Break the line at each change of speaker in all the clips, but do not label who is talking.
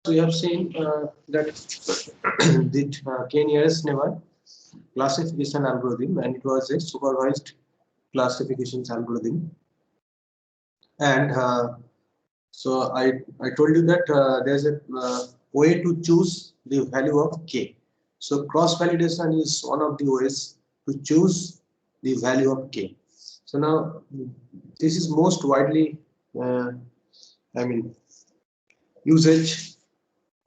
we have seen that the K-nearest neighbor classification algorithm, and it was a supervised classification algorithm. And so I told you that there's a way to choose the value of K. So cross validation is one of the ways to choose the value of K. So now this is most widely, I mean, usage.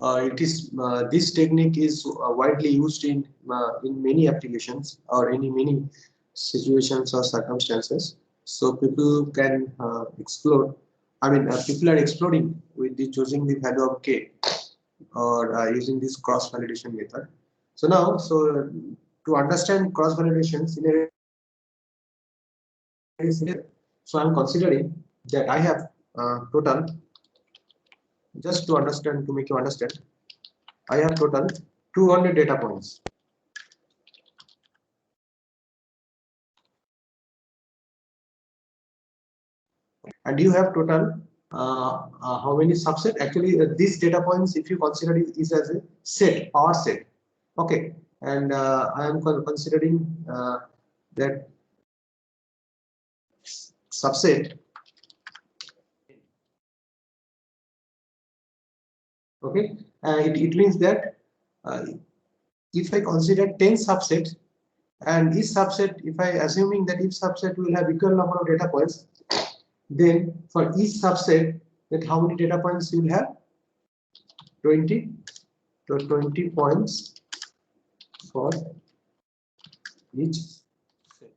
It is this technique is widely used in many applications or in many situations or circumstances. So people can explore. I mean, people are exploring with the choosing the value of K or using this cross validation method. So now, so to understand cross validations in a so I'm considering that I have total, just to understand, to make you understand, I have total 200 data points. And you have total how many subset? Actually, these data points, if you consider it, is as a set, power set. Okay, and I am considering that subset. Okay, it means that if I consider 10 subsets, and each subset, if I assuming that each subset will have equal number of data points, then for each subset, that how many data points you will have? 20. So 20 points for each set.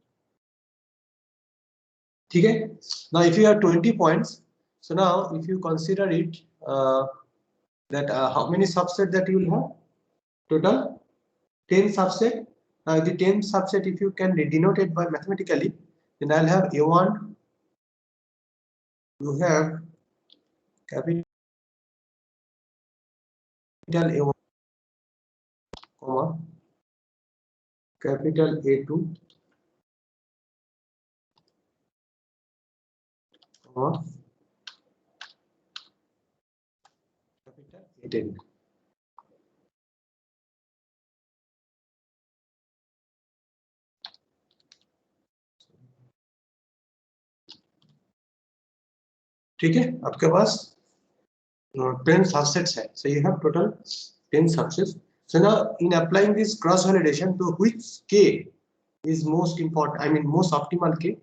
Okay. Now, if you have 20 points, so now if you consider it that how many subset that you will have? Total 10 subset. Now, the 10 subset, if you can denote it by mathematically, then I'll have A1. You have capital A1, comma capital A2, comma capital A10. ठीक है, आपके पास 10 subsets है. So you have total 10 subsets. So now in applying this cross validation, to which K is most important, I mean most optimal K,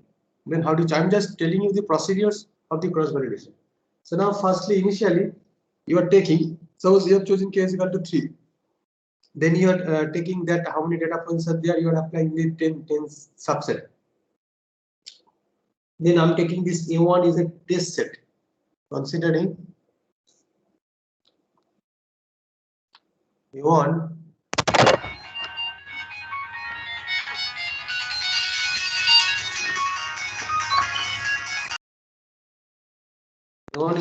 then how do you, I'm just telling you the procedures of the cross validation. So now firstly, initially you are taking, suppose you have chosen K is equal to 3, then you are taking that how many data points are there, you are applying the 10 subset. Then I'm taking this A1 is a test set, considering A1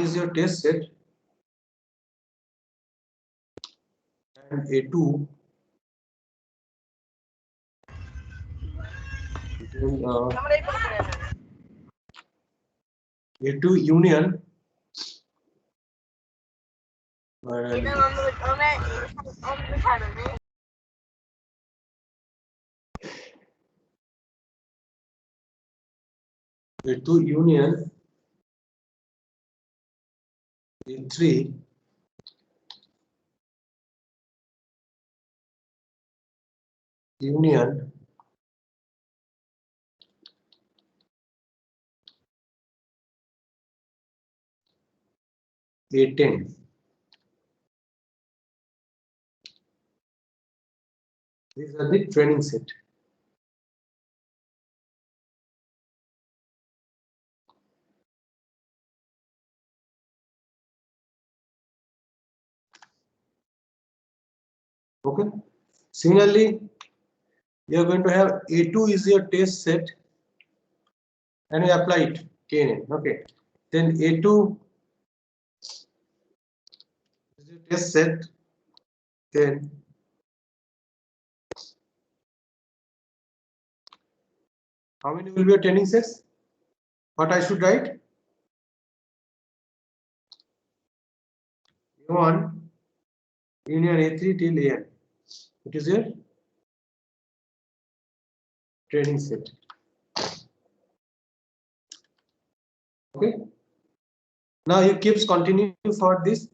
is your test set, and A2 A2 union A2 union A3 union A10. These are the training set. Okay. Similarly, you are going to have A2 is your test set, and you apply it KNN. Okay. Then A2 is your test set. Then how many will be your training sets? What I should write? A1 union A3 till AN. It is your training set. Okay. Now you keeps continue for this.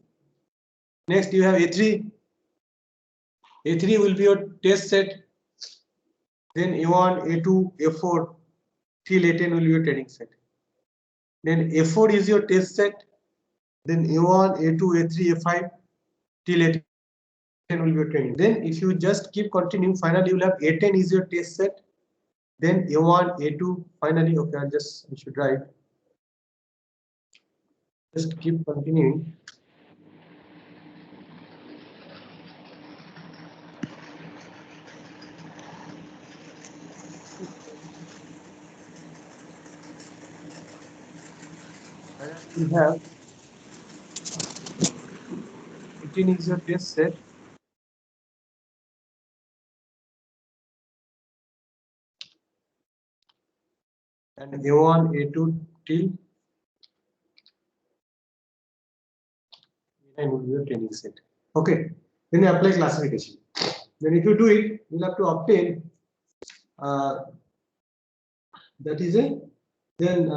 Next you have A3. A3 will be your test set. Then A1, A2, A4 till A10 will be your training set. Then A4 is your test set. Then A1, A2, A3, A5 till A10 will be your training. Then if you just keep continuing, finally you will have A10 is your test set. Then A1, A2, finally, okay, I should write. Just keep continuing. You have 18 is your test set. And A1, A2 till A9 will be your training set. Okay. Then you apply classification. Then if you do it, you'll have to obtain that is a then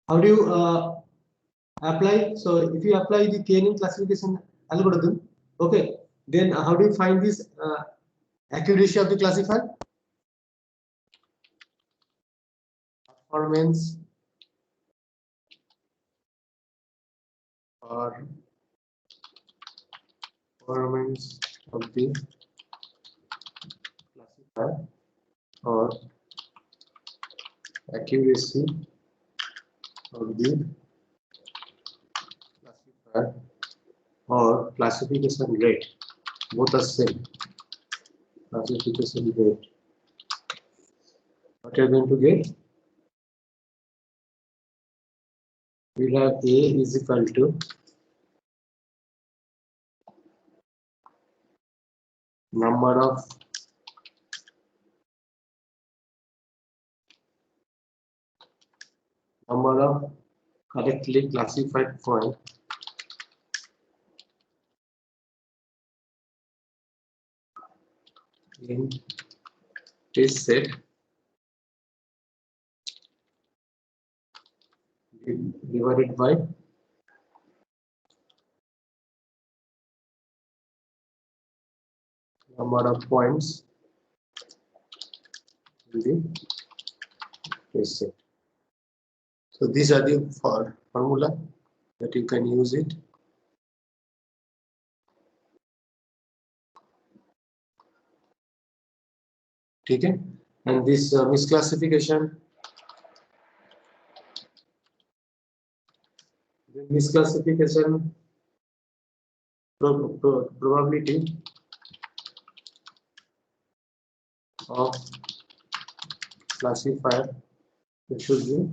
how do you apply? So if you apply the KNN classification algorithm, okay, then how do you find this accuracy of the classifier? Performance or performance of the classifier or accuracy of the classifier or classification rate, both are same. Classification rate. What you are going to get? We'll have A is equal to number of correctly classified point in this set divided by number of points in the test set. So these are the formula that you can use it. Okay, and this misclassification. The misclassification probability of classifier, it should be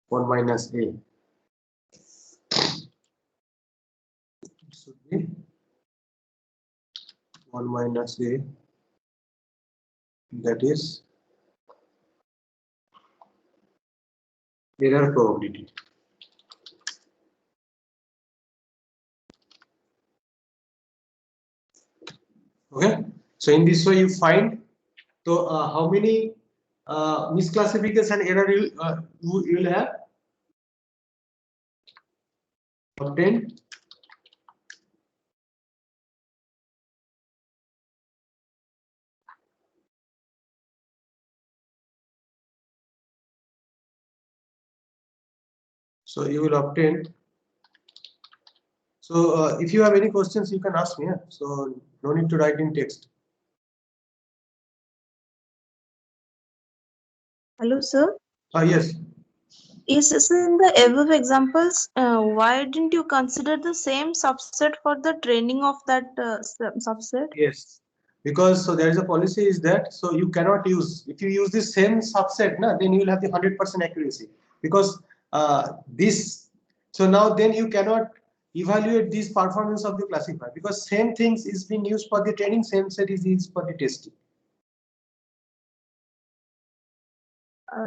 1 minus A. It should be 1 minus A, that is error probability. Okay, so in this way you find so how many misclassification error you will have obtained. So you will obtain. So if you have any questions, you can ask me. So no need to write in text.
Hello, sir.
Yes.
Yes, so in the above examples, why didn't you consider the same subset for the training of that subset?
Yes. Because so there is a policy is that so you cannot use if you use the same subset, then you will have the 100% accuracy because this. So now then you cannot evaluate this performance of the classifier because same things is being used for the training, same set is used for the testing.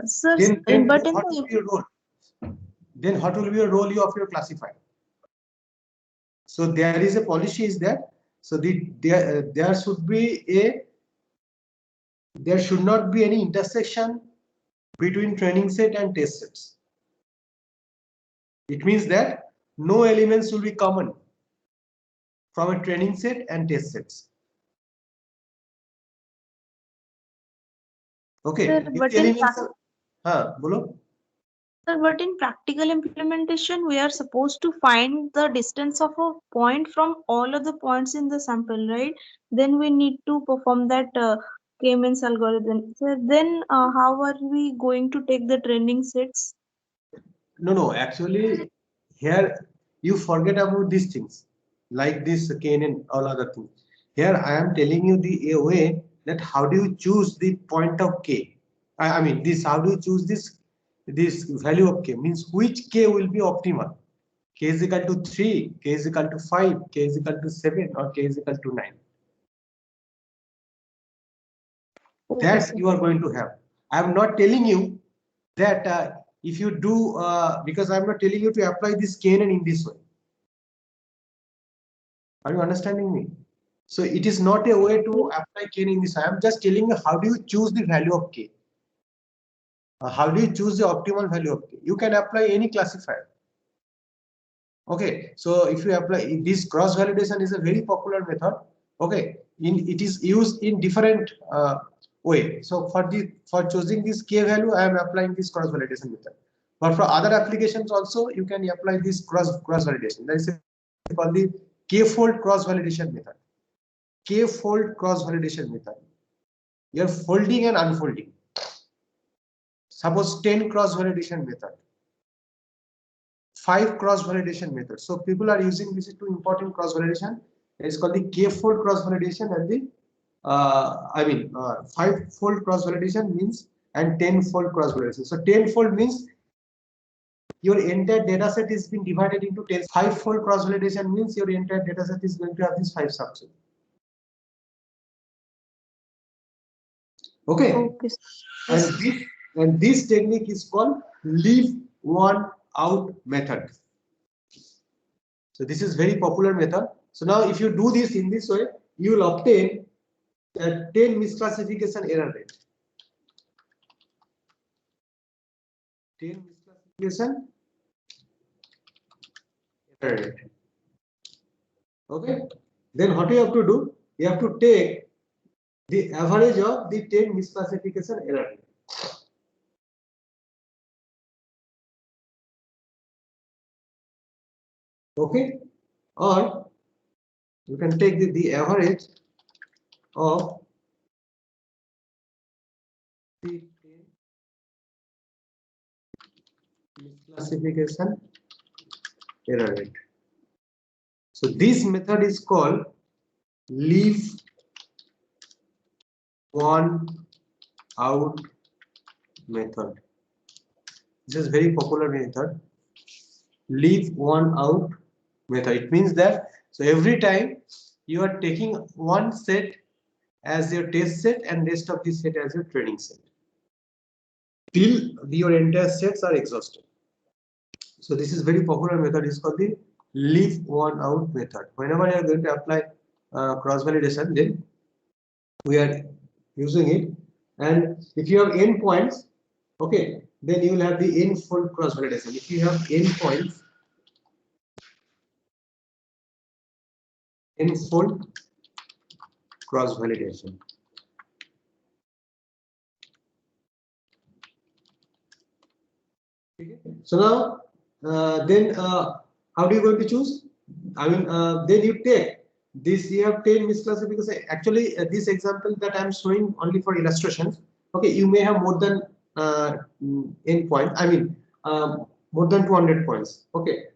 Sir,
Then
but in
what will be your role? Then what will be your role of your classifier? So there is a policy is that, so there should be there should not be any intersection between training set and test sets. It means that no elements will be common from a training set and test sets. Okay.
Sir,
These
but
elements are, bolo.
sir, but in practical implementation, we are supposed to find the distance of a point from all of the points in the sample, right? Then we need to perform that K-means algorithm. So then, how are we going to take the training sets?
No, actually, here you forget about these things, like this Kane and all other things. Here I am telling you the a way that how do you choose the point of K. I mean this, how do you choose this value of K, means which K will be optimal. K is equal to 3, K is equal to 5, K is equal to 7, or K is equal to 9.
Okay,
That
sir.
you are going to have. I am not telling you that if you do, because I am not telling you to apply this KNN in this way. Are you understanding me? So it is not a way to apply KNN in this. I am just telling you how do you choose the value of K. How do you choose the optimal value of K? You can apply any classifier. Okay, so if you apply this, cross validation is a very popular method. Okay, it is used in different way. So for choosing this K value, I am applying this cross validation method. But for other applications also, you can apply this cross validation. That is called the K-fold cross validation method. K-fold cross validation method. You are folding and unfolding. Suppose 10 cross validation method, 5 cross validation methods. So people are using these two important cross validation. It's called the K-fold cross validation and the 5-fold cross validation means, and 10-fold cross validation. So 10-fold means your entire data set is being divided into 10. 5-fold cross validation means your entire data set is going to have these 5 subsets. Okay.
Okay,
And this technique is called leave one out method. So this is very popular method. So now if you do this in this way, you will obtain a 10 misclassification error rate. 10 misclassification error rate. Okay. Then what you have to do? You have to take the average of the 10 misclassification error rate. Okay. Or you can take the average of the 10 misclassification error rate. So this method is called leave one out method. This is very popular method. Leave one out method. It means that so every time you are taking one set as your test set and rest of the set as your training set till your entire sets are exhausted. So this is very popular method. It's called the leave one out method. Whenever you are going to apply cross validation, then we are using it. And if you have n points, okay, then you will have the n-fold cross validation. If you have n points, n-fold cross validation. So now, then how do you going to choose? I mean, then you take this. You have 10 misclassification. Actually, this example that I am showing only for illustrations. Okay, you may have more than n point. I mean, more than 200 points. Okay,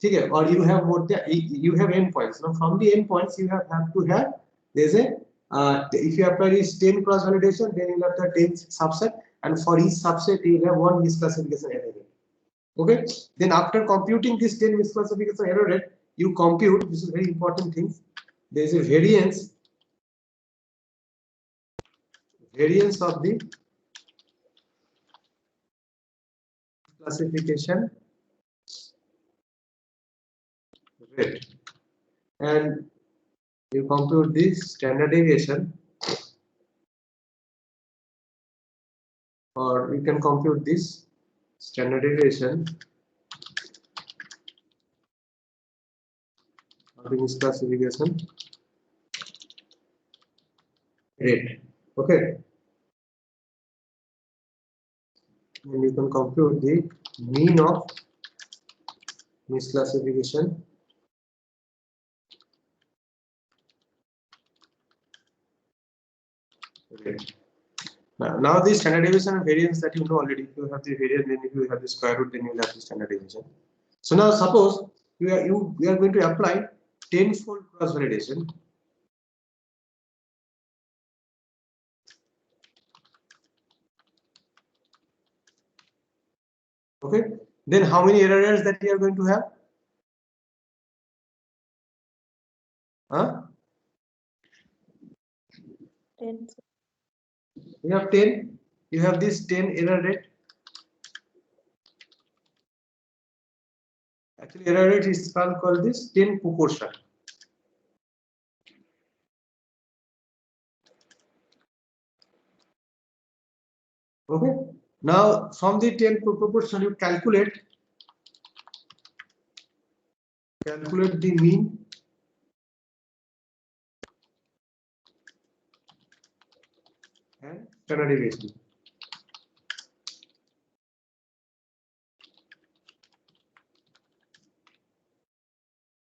okay, or you have more than you have n points. Now, from the n points, you have to have there's a if you apply this 10 cross validation, then you have the 10 subset, and for each subset you have one misclassification error rate. Okay, then after computing this 10 misclassification error rate, you compute, this is very important thing, there is a variance of the classification rate. and you compute this standard deviation, or you can compute this standard deviation of the misclassification rate. Okay, and you can compute the mean of misclassification rate. Now the standard deviation and variance that you know already. If you have the variance, then if you have the square root, then you will have the standard deviation. So now suppose we are going to apply tenfold cross validation. Okay, then how many errors that we are going to have? Huh?
10.
You have 10. You have this 10 error rate. Actually, error rate is called this 10 proportion. Okay. Now from the 10 proportion, you calculate the mean and standard deviation.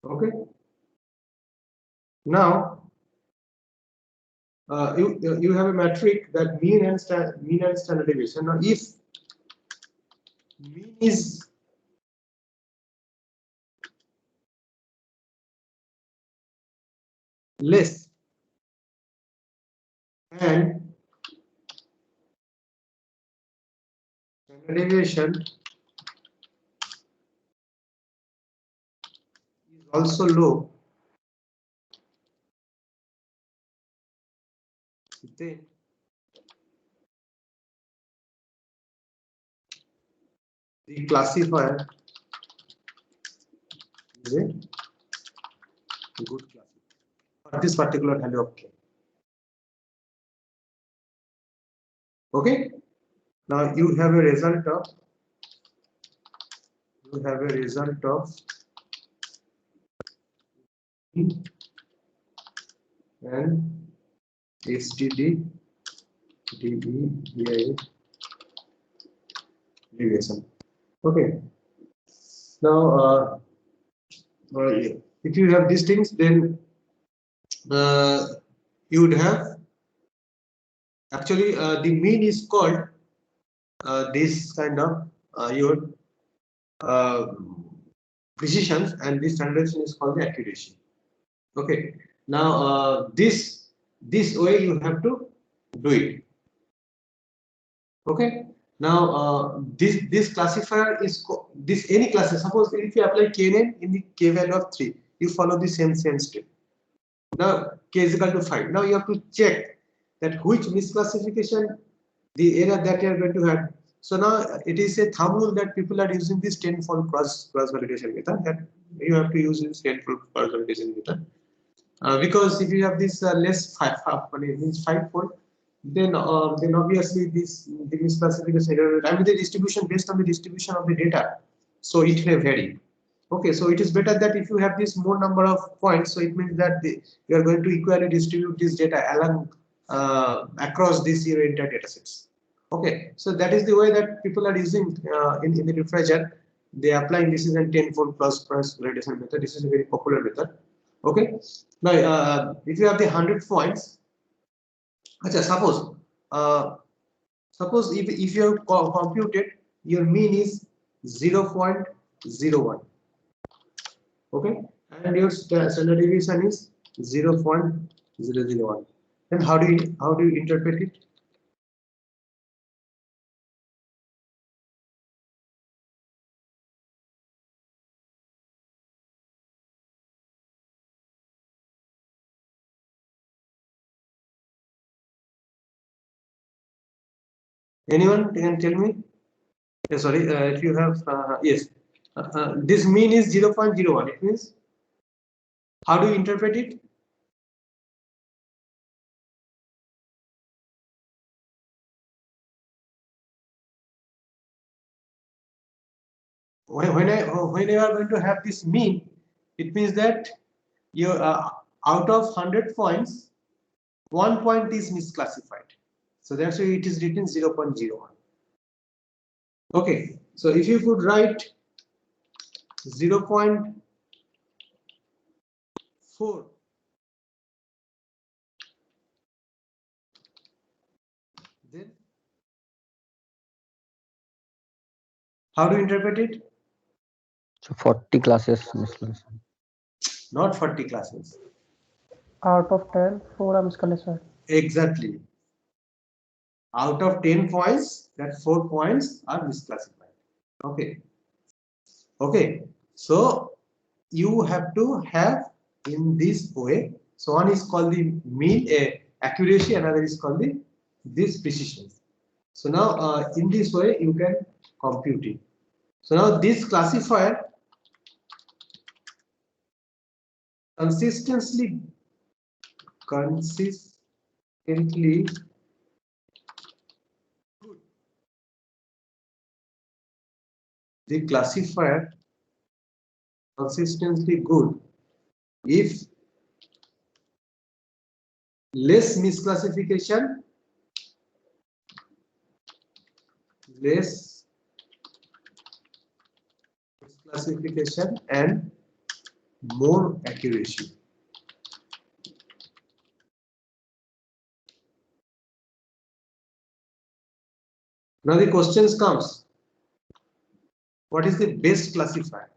Okay. Now you have a metric that mean and standard deviation. Now if mean is less and standard deviation is also low, then the classifier is a good classifier for this particular value of k. Okay. Now you have a result of and STD DEI deviation. Okay. Now if you have these things, then you would have actually the mean is called this kind of your precision, and this standardization is called the accuracy. Okay. Now this way you have to do it. Okay. Now this classifier is this any class. Suppose if you apply kn in the k value of 3, you follow the same step. Now k is equal to 5. Now you have to check that which misclassification the error that you are going to have. So now it is a thumb rule that people are using this tenfold cross validation method, that you have to use this tenfold cross validation method. Because if you have this less means fivefold, then obviously the misclassification error, I mean the distribution based on the distribution of the data, so it may vary. Okay, so it is better that if you have this more number of points, so it means that you are going to equally distribute this data along across these your entire data sets. Okay, so that is the way that people are using in the refresher. They are applying this is a tenfold cross validation method. This is a very popular method. Okay, now if you have the 100 points, suppose if you have computed your mean is 0.01, okay, and your standard deviation is 0.001, then how do you interpret it? Anyone can tell me? Sorry, if you have yes, this mean is 0.01. It means How do you interpret it? When you are going to have this mean, it means that you out of 100 points, 1 point is misclassified. So that's why it is written 0.01. Okay, so if you could write 0.4, then how do you interpret it?
So 40 classes misclassified.
Not 40 classes.
Out of 10, 4 are misclassified.
Exactly. Out of 10 points, that 4 points are misclassified. Okay. Okay. So you have to have in this way. So one is called the mean accuracy, another is called the this precision. So now in this way you can compute it. So now this classifier consistently good. The classifier consistently good if less misclassification, and more accuracy. Now the questions comes, what is the best classifier?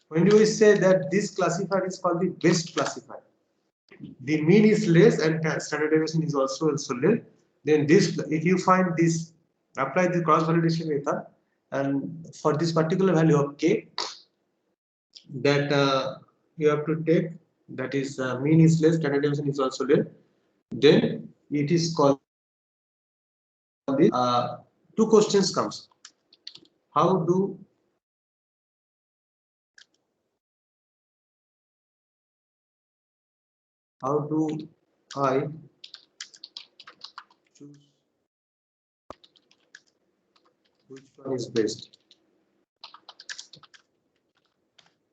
When do we say that this classifier is called the best classifier? The mean is less and standard deviation is also less. Then this, if you find this, apply the cross validation method, and for this particular value of k, that you have to take, that is mean is less, standard deviation is also less, then it is called the two questions comes. How do I choose which one is best?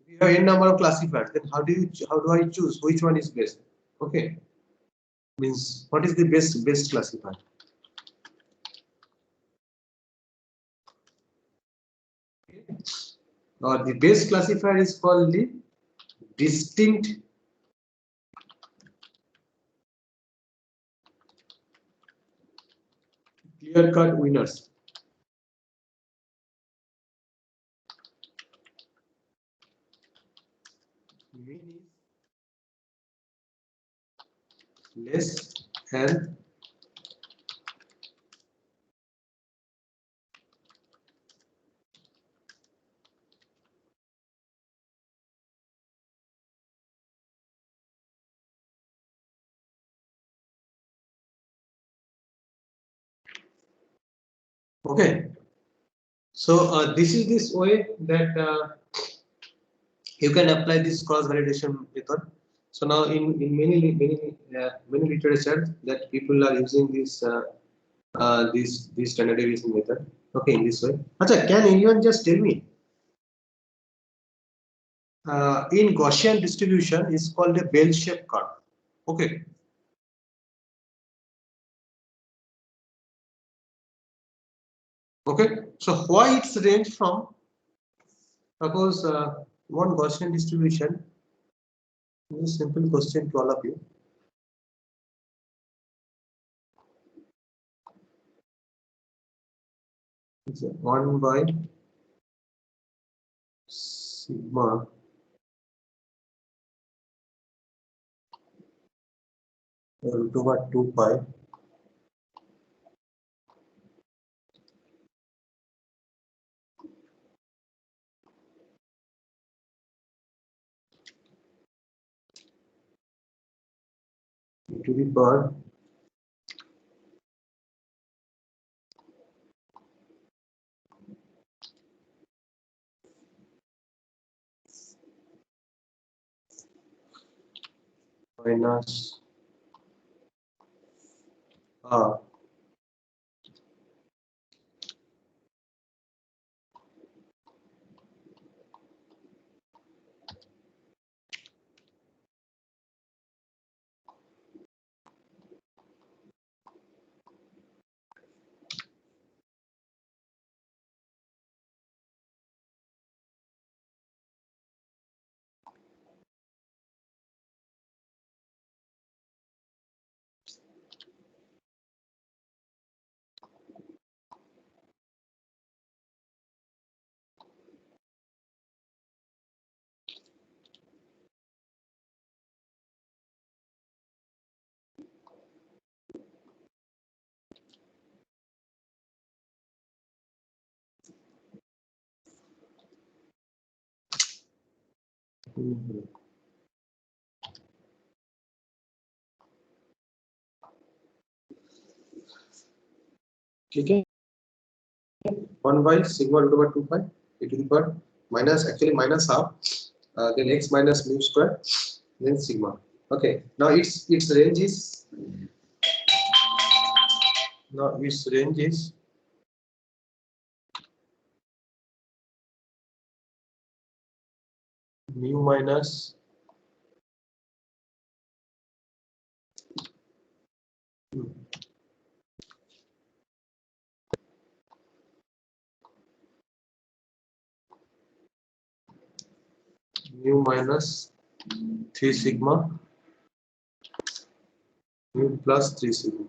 If you have n number of classifiers, then how do I choose which one is best? Okay, means what is the best classifier? Or the best classifier is called the distinct clear-cut winners. Mean is less and okay. So this is this way that you can apply this cross validation method. So now in many literature that people are using this standard deviation method. Okay, in this way. Acha, can anyone just tell me? In Gaussian distribution is called a bell-shaped curve. Okay. Okay. So why it's range from? Suppose one Gaussian distribution. This is a simple question to all of you. It's 1 by sigma root over 2 pi to the power minus ठीक है 1 by sigma root over 2 pi e to the power minus actually minus half then x minus mu square then sigma. Okay, now its range is mu minus mu minus 3 sigma mu plus 3 sigma.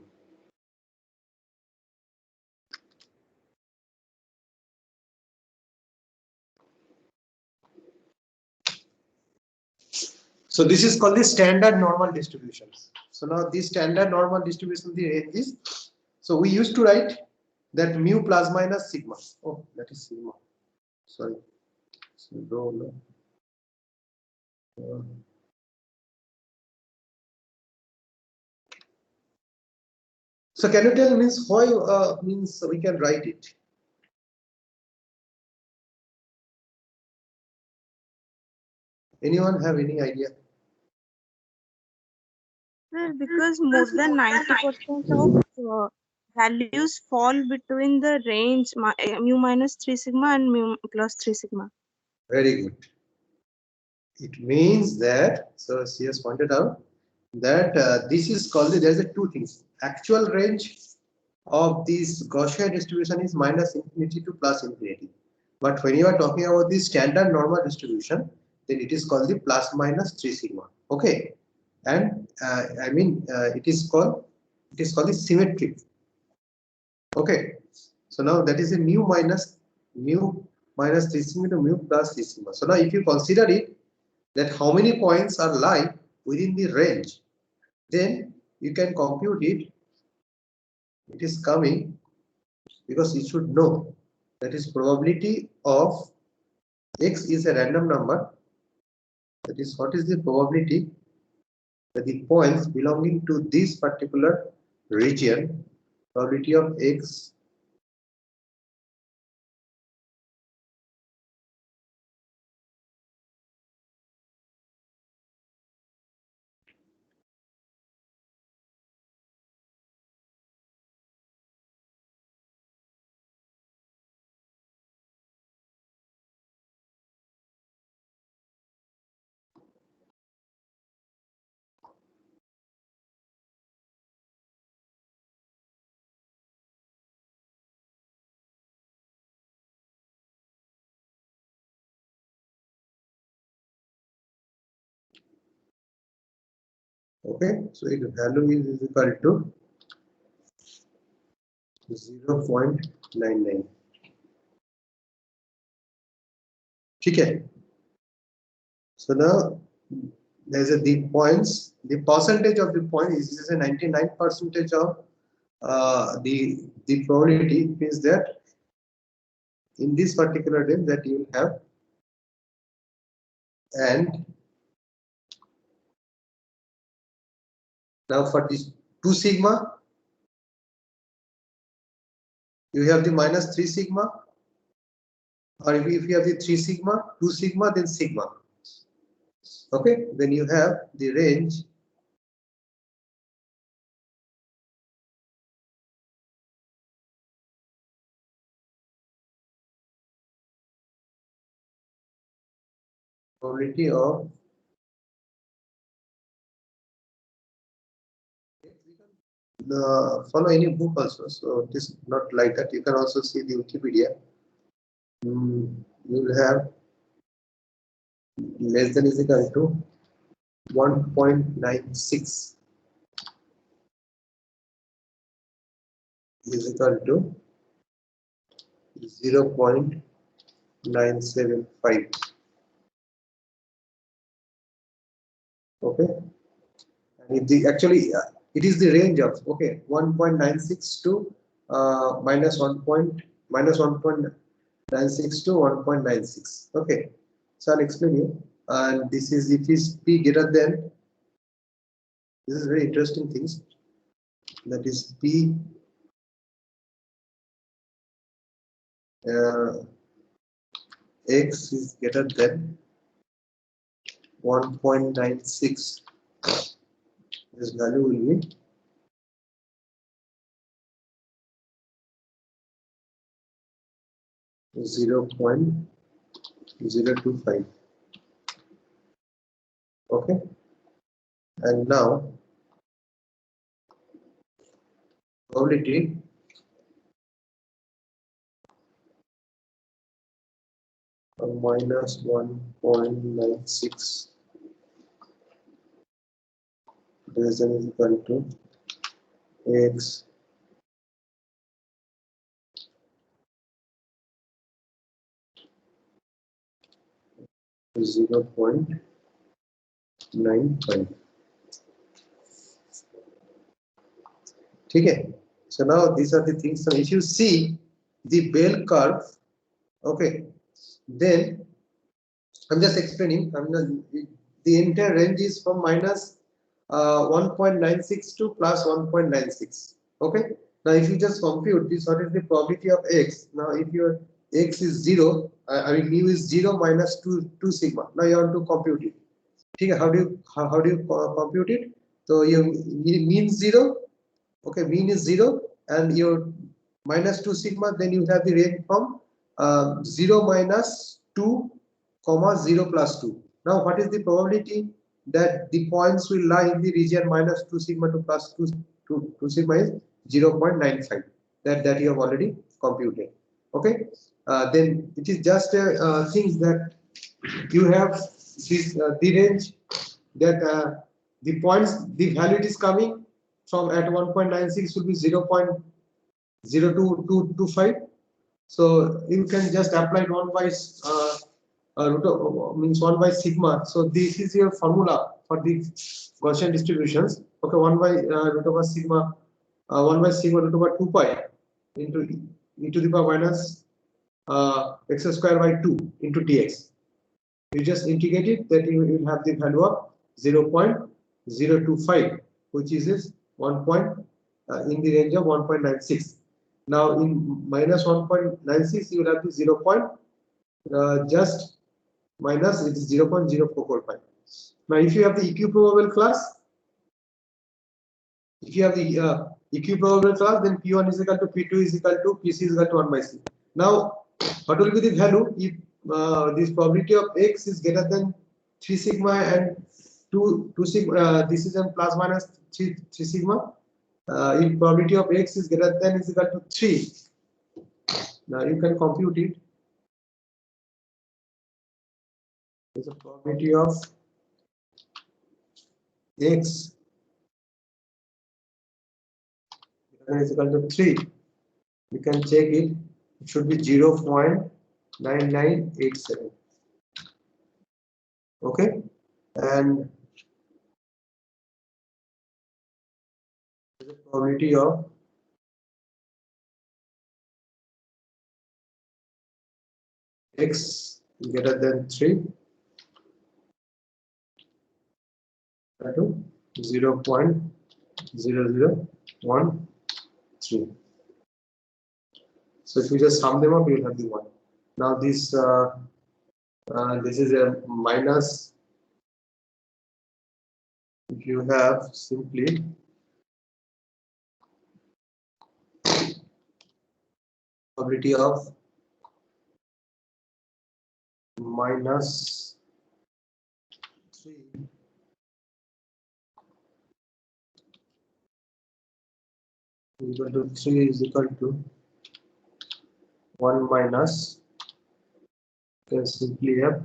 So this is called the standard normal distribution. So now this standard normal distribution the range is, so we used to write that mu plus minus sigma. Oh, that is sigma. Sorry. So no. So can you tell means why means we can write it? Anyone have any idea?
Sir, because more than 90% of values fall between the range mu minus 3 sigma and mu plus 3 sigma.
Very good. It means that, so she has pointed out that this is called, there is two things. Actual range of this Gaussian distribution is minus infinity to plus infinity. But when you are talking about the standard normal distribution, then it is called the plus minus 3 sigma. Okay, and I mean it is called the symmetric. Okay, so now that is a mu minus 3 sigma to mu plus 3 sigma. So now if you consider it, that how many points are lie within the range, then you can compute it. It is coming, because you should know that is probability of x is a random number. That is, what is the probability that the points belonging to this particular region, probability of x okay, so its value is equal to 0.99. Okay, so now there's the points, the percentage of the point is a 99% of the probability. Means that in this particular range that you will have, and now for this 2 sigma you have the minus 3 sigma, or if you have the 3 sigma, 2 sigma, then sigma. Okay, then you have the range probability of follow any book also, so it is not like that. You can also see the Wikipedia. You will have less than is equal to 1.96 is equal to 0.975. Okay, and if the actually it is the range of 1.96 to minus 1.96 to 1.96. Okay, so I'll explain you. And this is if is p greater than, this is very interesting things, that is p x is greater than 1.96, this value will be 0.025. Okay, and now probability of minus 1.96 less than is equal to x 0.95. Okay, so now these are the things. So if you see the bell curve, okay, then I'm just explaining. The entire range is from minus 1.96 to plus 1.96. Okay, now if you just compute this, what is the probability of x? Now if your x is 0, I mean mu is 0 minus 2 sigma. Now you have to compute it. Okay, how do you compute it? So your mean 0. Okay, mean is 0 and your minus 2 sigma, then you have the range from 0 minus 2 comma 0 plus 2. Now what is the probability that the points will lie in the region minus 2 sigma to plus 2 sigma is 0.95, that you have already computed. Okay, then it is just things that you have this the range that the points, the value it is coming from at 1.96 will be 0.02225. So you can just apply 1 by root of, means 1 by sigma. So this is your formula for the Gaussian distributions. Okay, 1 by root over sigma, 1 by sigma root over 2 pi into e to the power minus x square by 2 into dx. You just integrate it, that you will have the value of 0.025, which is 1 in the range of 1.96. Now in minus 1.96 you will have the 0. Just minus, it is 0.0445. Now if you have the equiprobable class, if you have the equiprobable class, then P1 is equal to P2 is equal to Pc is equal to 1 by C. Now what will be the value if this probability of x is greater than 3 sigma and 2 sigma, this is a plus minus 3 sigma. If probability of x is greater than is equal to 3, now you can compute it. Is a probability of x is equal to 3. You can check it. It should be 0.9987. Okay, and the probability of x greater than 3 to 0.0013. So if you just sum them up, you will have the 1. Now this is a minus. If you have simply probability of minus 3 equal to 3 is equal to 1 minus, can simply have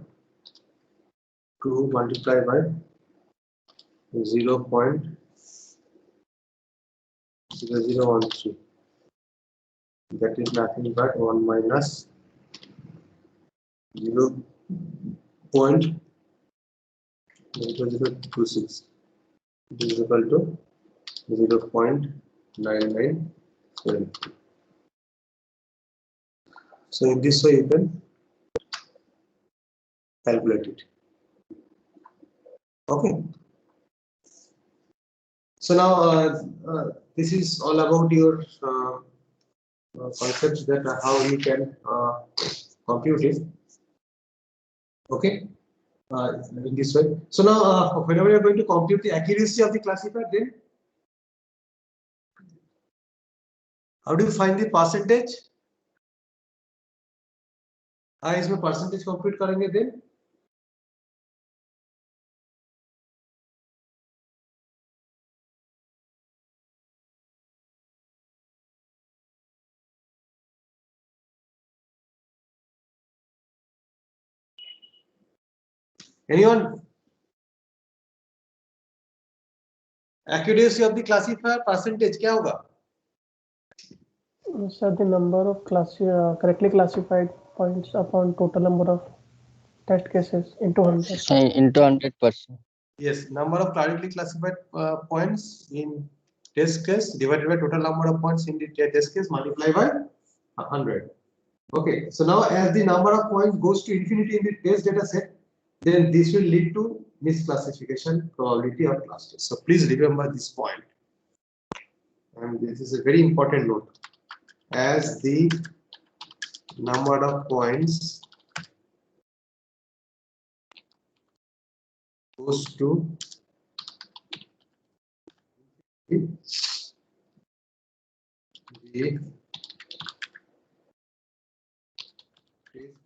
2 multiplied by 0.0013. That is nothing but 1 minus 0.0026. It is equal to 0.997. So in this way you can calculate it. Okay. So now this is all about your concepts that how you can compute it. Okay. In this way. So now whenever you are going to compute the accuracy of the classifier, then how do you find the percentage? इसमें percentage compute करेंगे then anyone? Accuracy of the classifier percentage क्या होगा?
Sir, the number of correctly classified points upon total number of test cases into 100.
Into 100%.
Yes, number of correctly classified points in test case divided by total number of points in the test case multiplied by 100. Okay, so now as the number of points goes to infinity in the test data set, then this will lead to misclassification probability of class test. So please remember this point, and this is a very important note. As the number of points goes to the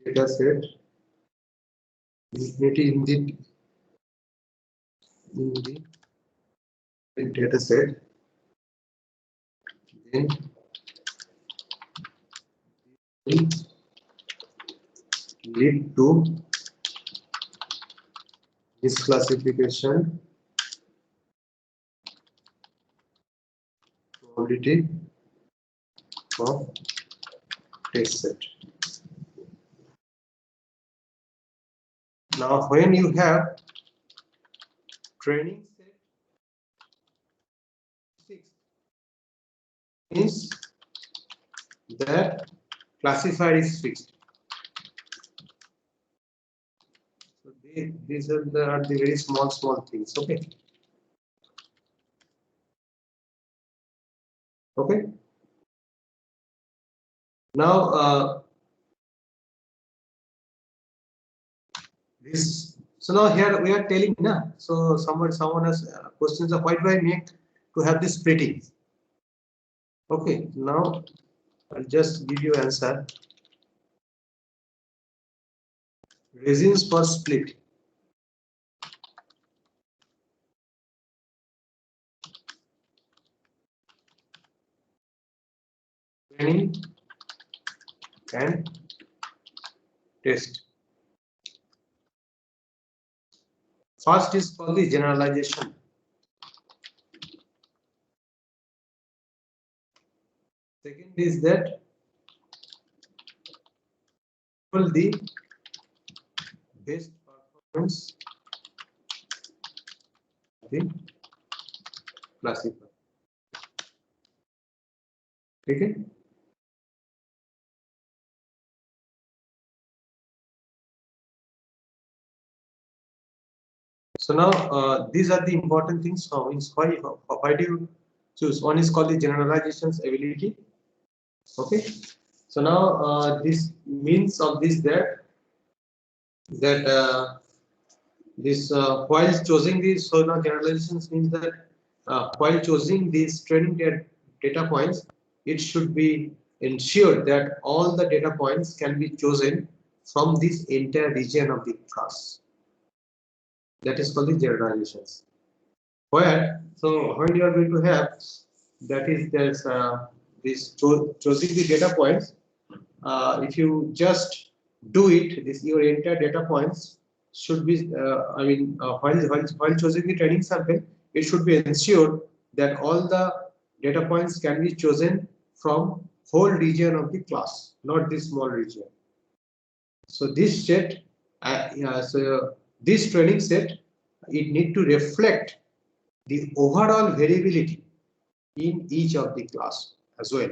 data set, infinity in the data set, then will lead to misclassification probability of test set. Now, when you have training set fixed, means that classifier is fixed. So these are the very small things. Okay. Okay. Now this. So now here we are telling, na. So someone has questions of why do I make to have this splitting? Okay. Now I'll just give you answer. Reasons for split. Training and test. First is called the generalization. Second is that the best performance of the classifier. Okay. So now these are the important things. Why do you choose? One is called the generalizations ability. Okay. So now this means of this while choosing these, so now generalizations means that while choosing these training data points, it should be ensured that all the data points can be chosen from this entire region of the class. That is called the generalizations. Where, so when you are going to have, that is, there's this choosing the data points. If you just do it, this your entire data points should be, while choosing the training sample, it should be ensured that all the data points can be chosen from whole region of the class, not this small region. So this set, so this training set, it need to reflect the overall variability in each of the class as well.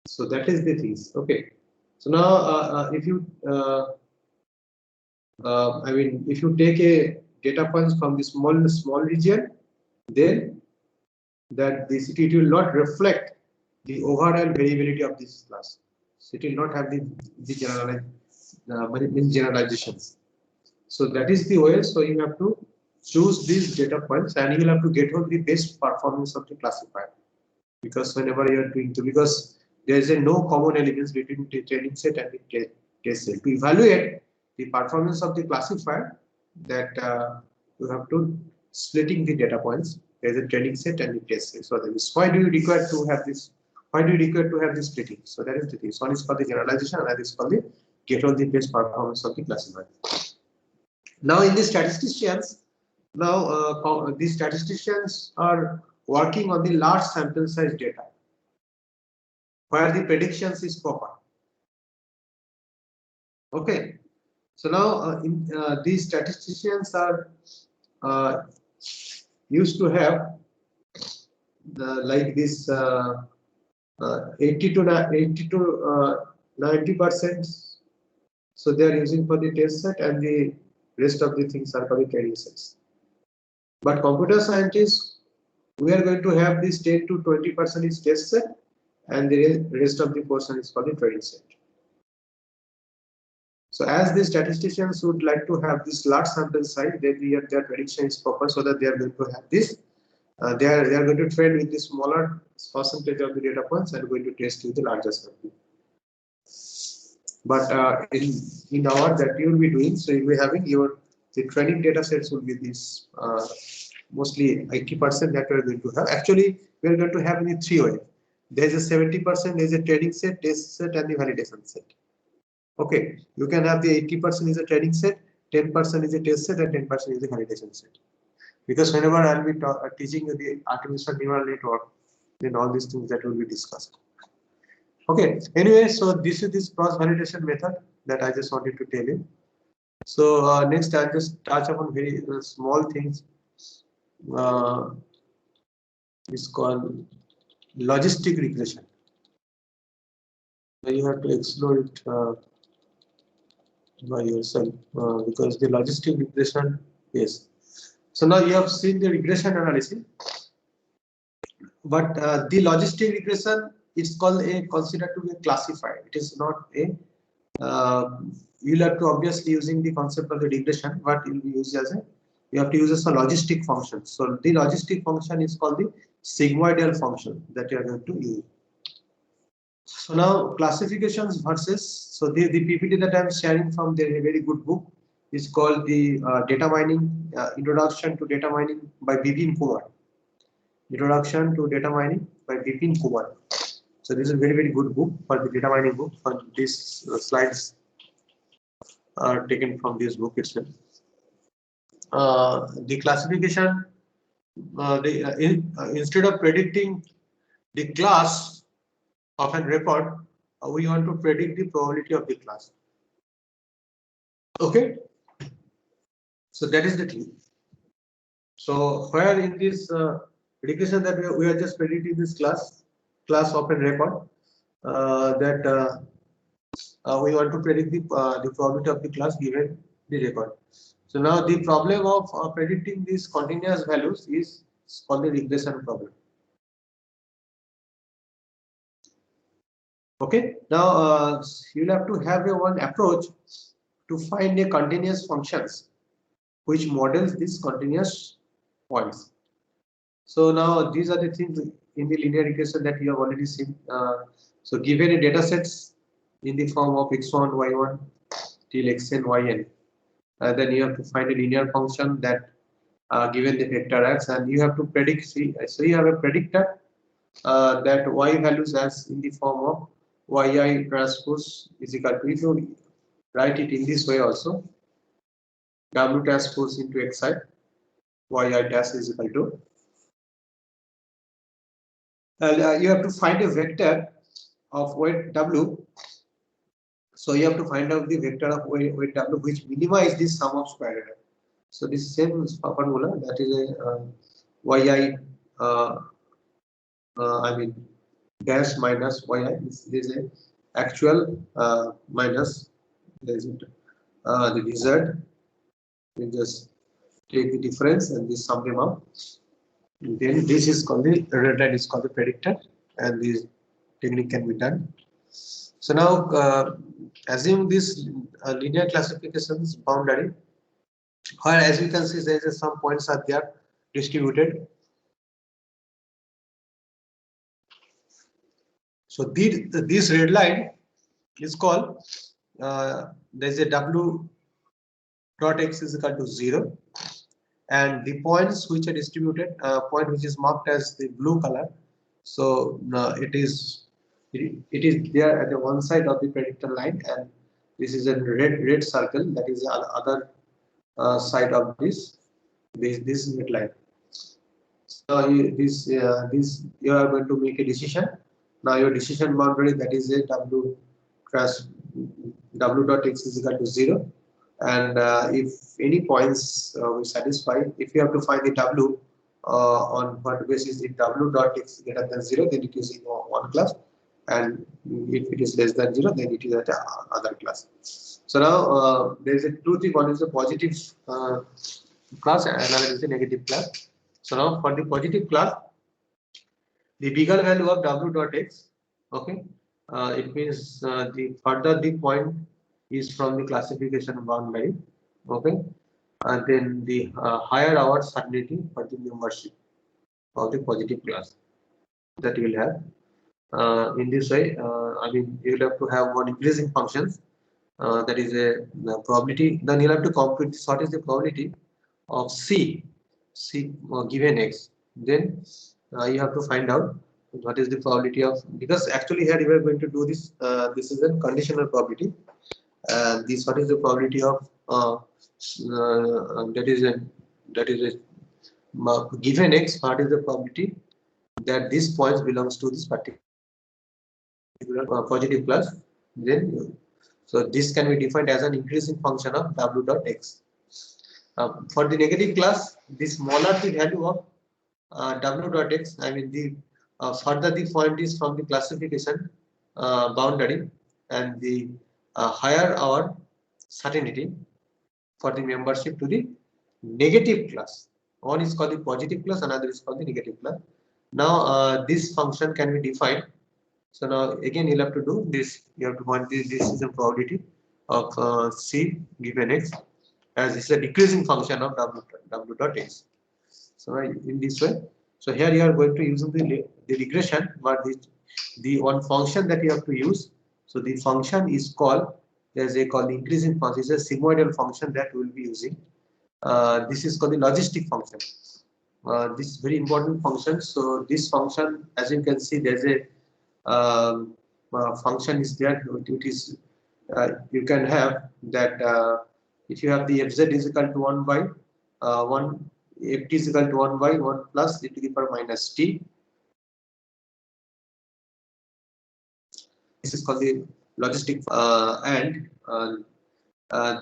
So that is the thing. Okay. So now, if you, if you take a data points from the small region, then that this it will not reflect the overall variability of this class. So it will not have the generalizations. So that is the way. So you have to choose these data points, and you will have to get on the best performance of the classifier. Because whenever you are doing, because there is a no common elements between the training set and the test set. To evaluate the performance of the classifier, that you have to splitting the data points. There is a training set and the test set. So that is why do you require to have this? Why do you require to have this splitting? So that is the thing. So one is for the generalization, and that is for the get on the best performance of the classifier. Now in the statisticians, these statisticians are working on the large sample size data, where the predictions is proper. Okay, so now these statisticians are used to have like this 80 to 90%. So they are using for the test set, and the rest of the things are for the training sets. But computer scientists, we are going to have this 10 to 20% is test set, and the rest of the portion is for the training set. So as the statisticians would like to have this large sample size, then their prediction is proper, so that they are going to have this. They are going to train with the smaller percentage of the data points and going to test with the larger sample. But in our that you will be doing, so you will be having the training data sets will be this mostly 80% that we are going to have. Actually, we are going to have in 3 ways. There is a 70%, there is a training set, test set, and the validation set. Okay, you can have the 80% is a training set, 10% is a test set, and 10% is a validation set. Because whenever I will be teaching the artificial neural network, then all these things that will be discussed. Okay, anyway, so this is this cross validation method that I just wanted to tell you. So next I'll just touch upon very small things. It's called logistic regression. So you have to explore it by yourself because the logistic regression is. So now you have seen the regression analysis, but the logistic regression is considered to be classified. It is not a. You'll have to obviously using the concept of the regression, but it will be used as a. You have to use as a logistic function. So the logistic function is called the sigmoidal function that you are going to use. So now classifications versus. So the PPT that I am sharing from the very good book is called the Data Mining Introduction to Data Mining by Bipin Kumar. Introduction to Data Mining by Bipin Kumar. So this is a very good book for the data mining book. For these slides are taken from this book itself. The classification, instead of predicting the class of a record, we want to predict the probability of the class. Okay, so that is the thing. So where in this regression that we are just predicting this class of a record, that we want to predict the probability of the class given the record. So now the problem of predicting these continuous values is called the regression problem. Okay, now you'll have to have a one approach to find a continuous functions which models these continuous points. So now these are the things in the linear regression that you have already seen. So given a data sets in the form of x1, y1 till xn, yn, then you have to find a linear function that given the vector x, and you have to predict. See, so you have a predictor that y values as in the form of yi transpose is equal to, if you write it in this way also, w transpose into xi yi dash is equal to, you have to find a vector of weight w. So you have to find out the vector of weight w which minimize this sum of square error. So this same formula, that is a yi I mean dash minus yi. This is a actual minus the desired. We just take the difference and this sum them up. Then this is called the red line is called the predictor, and this technique can be done. So now assume this linear classifications boundary, where as you can see there is some points are there distributed. So this red line is called there is a w dot x is equal to 0, and the points which are distributed, point which is marked as the blue color. So it is there at the one side of the predictor line, and this is a red circle, that is the other side of this red line. So this you are going to make a decision. Now your decision boundary, that is a w dot x is equal to 0, and if any points we satisfy, if you have to find the w on what basis the w dot x greater than 0, then it is in one class, and if it is less than 0, then it is at other class. So now there is a two things. One is a positive class and another is a negative class. So now for the positive class, the bigger value of w dot x, okay, it means the further the point is from the classification boundary, okay, and then the higher our certainty for the membership of the positive class that you will have. In this way, I mean, you will have to have one increasing functions, that is a probability. Then you will have to compute what is the probability of c given x. Then you have to find out what is the probability of, because actually here we are going to do this. This is a conditional probability. This what is the probability of that is a given x. What is the probability that this points belongs to this particular positive class? Then so this can be defined as an increasing function of w dot x. For the negative class, the smaller the value of w dot x, I mean the further the point is from the classification boundary, and the higher our certainty for the membership to the negative class. One is called the positive class, another is called the negative class. Now this function can be defined. So now again you'll have to do this. You have to find this is the probability of c given x, as this is a decreasing function of w dot x. So in this way, so here you are going to use the regression, but the one function that you have to use. So the function is called, there's a called increasing function. It's a sigmoidal function that we will be using. This is called the logistic function. This is very important function. So this function, as you can see, there's a function is there. It is you can have that if you have the fz is equal to 1 by 1, ft is equal to 1 by 1 plus e to the power minus t. This is called the logistic, and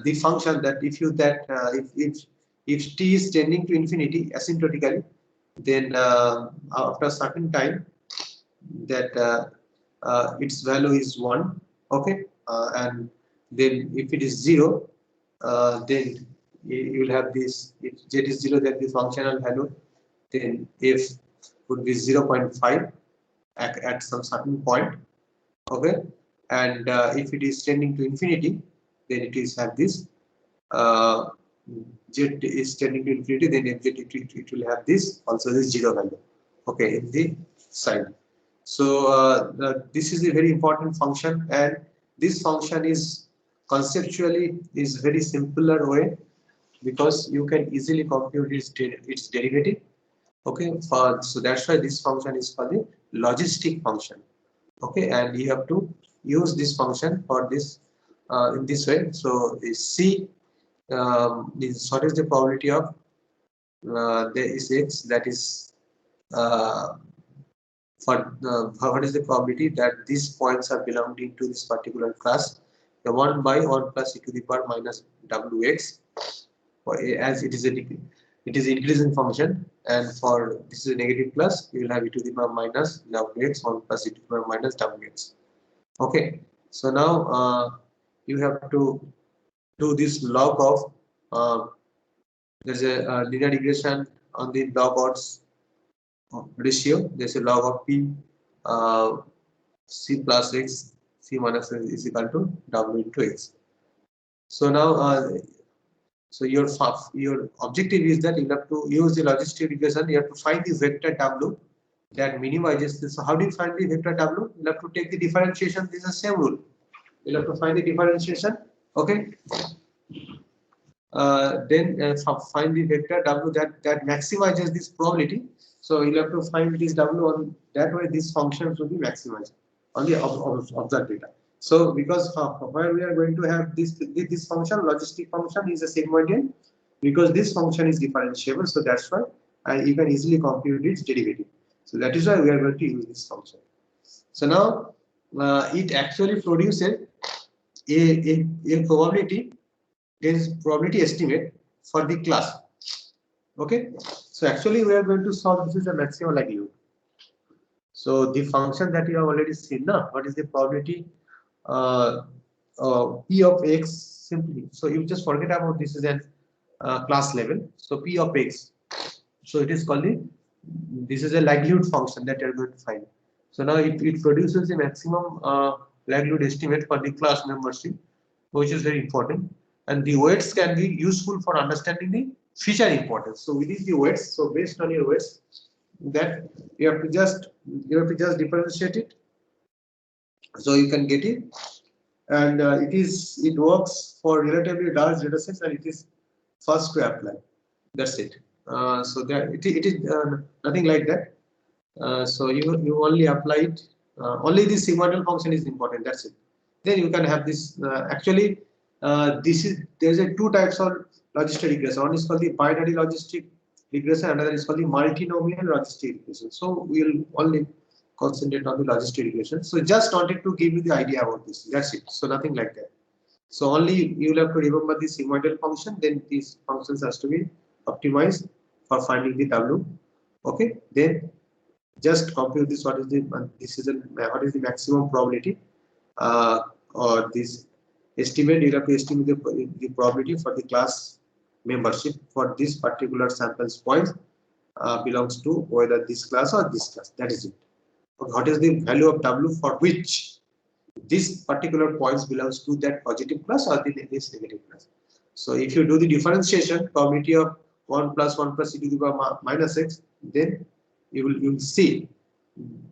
the function that if you that if t is tending to infinity asymptotically, then after a certain time that its value is 1, okay, and then if it is 0, then you will have this. If z is 0, then the functional value, then f would be 0.5 at some certain point, okay, and if it is tending to infinity, then it is have this z is tending to infinity, then fz it will have this also this 0 value, okay, in the side. So this is a very important function, and this function is conceptually is very simpler way because you can easily compute its derivative. Okay, so that's why this function is called the logistic function. Okay, and you have to use this function for this in this way. So C is what is the probability of there is X, that is what is the probability that these points are belonging to this particular class, the 1 by 1 plus e to the power minus wx, as it is increasing function, and for this is a negative plus, you will have e to the power minus wx 1 plus e to the power minus wx. Okay, so now you have to do this log of there's a linear regression on the log odds ratio. There's a log of p c plus x, c minus x is equal to w into x. So now so your objective is that you have to use the logistic regression. You have to find the vector w that minimizes this. So how do you find the vector w? You have to take the differentiation. This is the same rule. You have to find the differentiation. Okay. Then find the vector w that maximizes this probability. So you have to find this w on that way. This function should be maximized on the observed data. So because where we are going to have this function, logistic function is a segmental, because this function is differentiable. So that's why you can easily compute its derivative. So that is why we are going to use this function. So now it actually produces a probability. There is probability estimate for the class. Okay, so actually we are going to solve this is a maximum likelihood. So the function that you have already seen now, what is the probability p of x simply. So you just forget about this is an class level. So p of x. So it is called this is a likelihood function that you are going to find. So now it produces a maximum likelihood estimate for the class membership, which is very important. And the weights can be useful for understanding the feature importance. So within the weights, so based on your weights, that you have to just differentiate it, so you can get it. And it works for relatively large data sets, and it is fast to apply. That's it. So that it is nothing like that. So you only apply it. Only the segmental function is important. That's it. Then you can have this. Actually, there's a two types of logistic regression. One is called the binary logistic regression. Another is called the multinomial logistic regression. So we will only concentrate on the logistic regression. So just wanted to give you the idea about this. That's it. So nothing like that. So only you will have to remember the segmental function. Then these functions has to be optimized for finding the w. Okay. Then just compute this. What is the maximum probability or this estimate? You have to estimate the probability for the class membership for this particular samples point belongs to whether this class or this class. That is it. What is the value of w for which this particular points belongs to that positive class or this negative class. So if you do the differentiation, probability of 1 plus 1 plus e to the power minus x, then you will see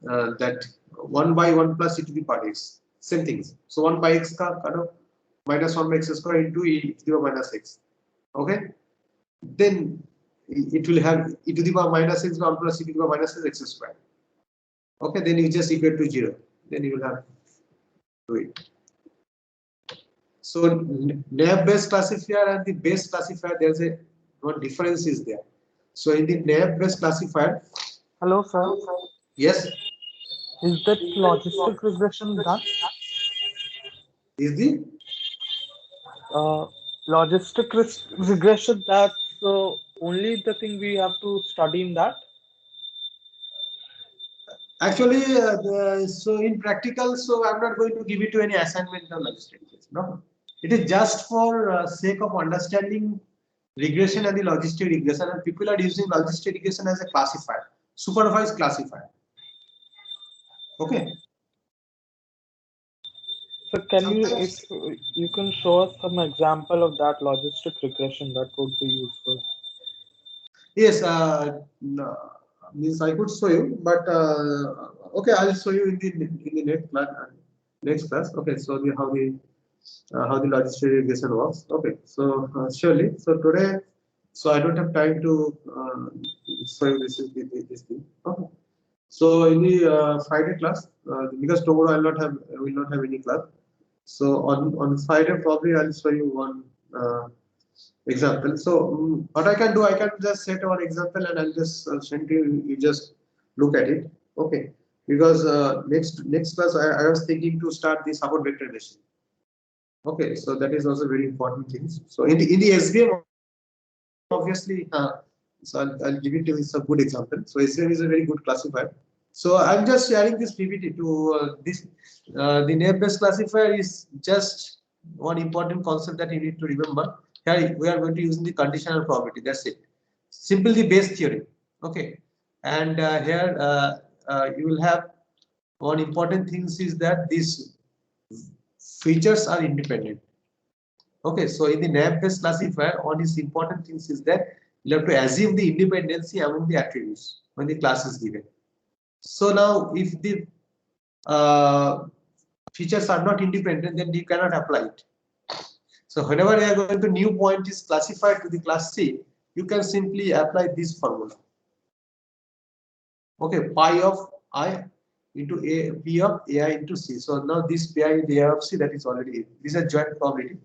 that 1 by 1 plus e to the power x, same things. So 1 by x ka minus 1 by x square into e to the power minus x. Okay, then it will have e to the power minus x 1 plus e to the power minus x square. Okay, then you just equal to 0. Then you will have to it. So naive based classifier and the base classifier, there's a one difference is there. So in the naive based classifier.
Hello, sir.
Yes.
Is that logistic regression done?
Is the
logistic regression that's only the thing we have to study in that?
Actually, so in practical, so I'm not going to give it to any assignment on logistic regression. No, it is just for sake of understanding regression and the logistic regression, and people are using logistic regression as a classifier, supervised classifier. Okay.
So can you, if you can show us some example of that logistic regression, that would be useful.
Yes, no, means I could show you, but okay, I'll show you in the next class. Okay, so how we how the logistic regression works. Okay, so surely, so today, so I don't have time to show you this thing. Okay, so in the Friday class, because tomorrow I will not have any class. So on Friday probably I'll show you one example. So what I can do, I can just set one example and I'll just send you. You just look at it. Okay, because next class I was thinking to start the support vector machine. Okay, so that is also very important things. So in the SVM, obviously, so I'll give it to you. It's a good example. So SVM is a very good classifier. So I'm just sharing this PPT to this. The naive-Bayes classifier is just one important concept that you need to remember. Here we are going to use the conditional probability. That's it. Simply the Bayes theory. Okay, and here you will have one important thing is that these features are independent. Okay, so in the naive-Bayes classifier, one is important things is that you have to assume the independency among the attributes when the class is given. So now, if the features are not independent, then you cannot apply it. So whenever you are going to new point is classified to the class C, you can simply apply this formula. Okay, pi of I into a p of ai into c. So now this pi into ai of c, that is already, this is a joint probability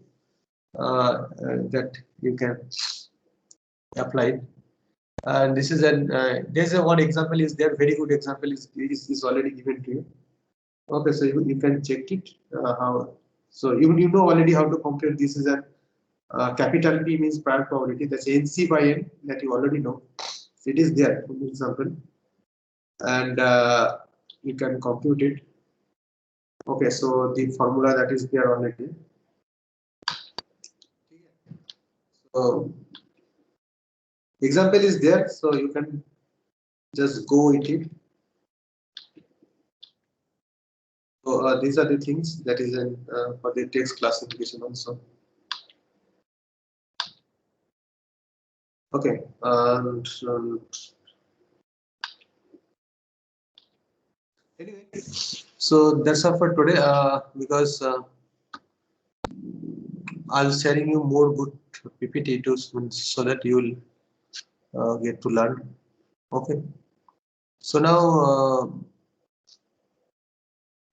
that you can apply it. And this is an there's a one example is there, very good example is already given to you. Okay, so you can check it how. So you know already how to compute. This is a capital P means prior probability. That's NC by N that you already know. It is there in the example, and you can compute it. Okay, so the formula that is there already. So example is there, so you can just go with it. So these are the things that is in for the text classification also. Okay, and anyway, so that's all for today. Because I'll sharing you more good PPT tools so that you will get to learn. Okay, so now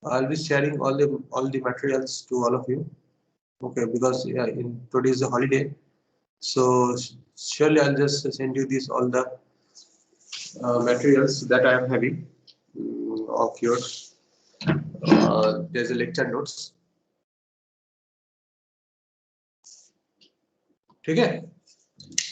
I'll be sharing all the materials to all of you. Okay, because in today is a holiday, so surely I'll just send you this all the materials that I am having of yours. There's a lecture notes. Okay.